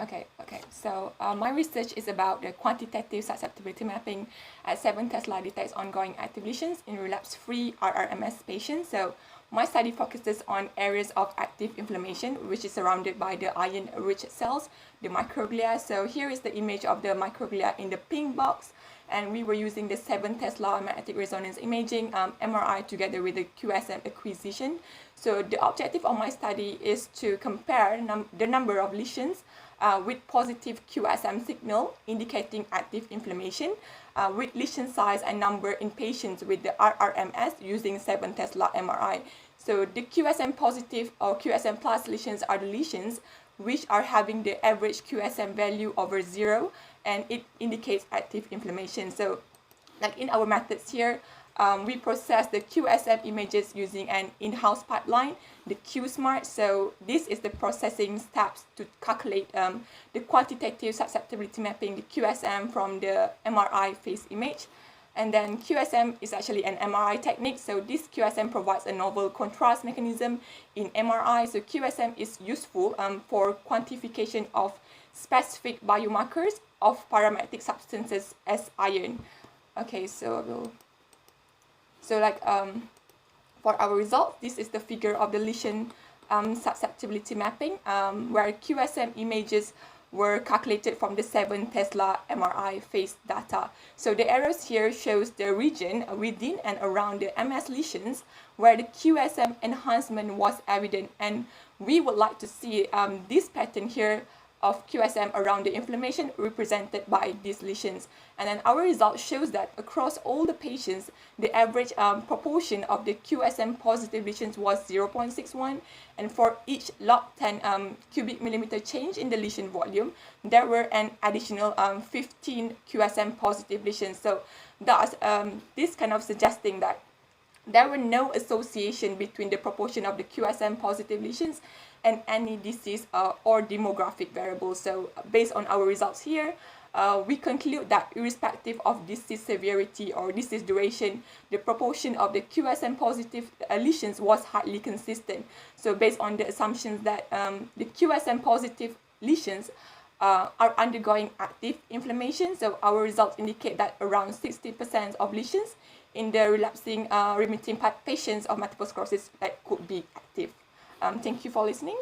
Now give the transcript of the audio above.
Okay. So my research is about the quantitative susceptibility mapping at 7 Tesla detects ongoing active lesions in relapse-free RRMS patients. So my study focuses on areas of active inflammation, which is surrounded by the iron-rich cells, the microglia. So here is the image of the microglia in the pink box. And we were using the 7 Tesla magnetic resonance imaging MRI together with the QSM acquisition. So the objective of my study is to compare the number of lesions with positive QSM signal indicating active inflammation with lesion size and number in patients with the RRMS using 7 Tesla MRI. So the QSM positive or QSM plus lesions are the lesions which are having the average QSM value over 0, and it indicates active inflammation. So like in our methods here, we process the QSM images using an in-house pipeline, the QSmart. So this is the processing steps to calculate the quantitative susceptibility mapping, the QSM from the MRI face image. And then QSM is actually an MRI technique. So this QSM provides a novel contrast mechanism in MRI. So QSM is useful for quantification of specific biomarkers of paramagnetic substances as iron. Okay, so for our result, this is the figure of the lesion susceptibility mapping, where QSM images were calculated from the 7 Tesla MRI face data. So the arrows here shows the region within and around the MS lesions where the QSM enhancement was evident, and we would like to see this pattern here of QSM around the inflammation represented by these lesions. And then our result shows that across all the patients, the average proportion of the QSM positive lesions was 0.61, and for each log 10 cubic millimeter change in the lesion volume, there were an additional 15 QSM positive lesions. So thus, this kind of suggesting that there were no association between the proportion of the QSM positive lesions and any disease or demographic variables. So based on our results here, we conclude that irrespective of disease severity or disease duration, the proportion of the QSM positive lesions was highly consistent. So based on the assumptions that the QSM positive lesions are undergoing active inflammation, so our results indicate that around 60% of lesions in the relapsing remitting patients of multiple sclerosis that could be active. Thank you for listening.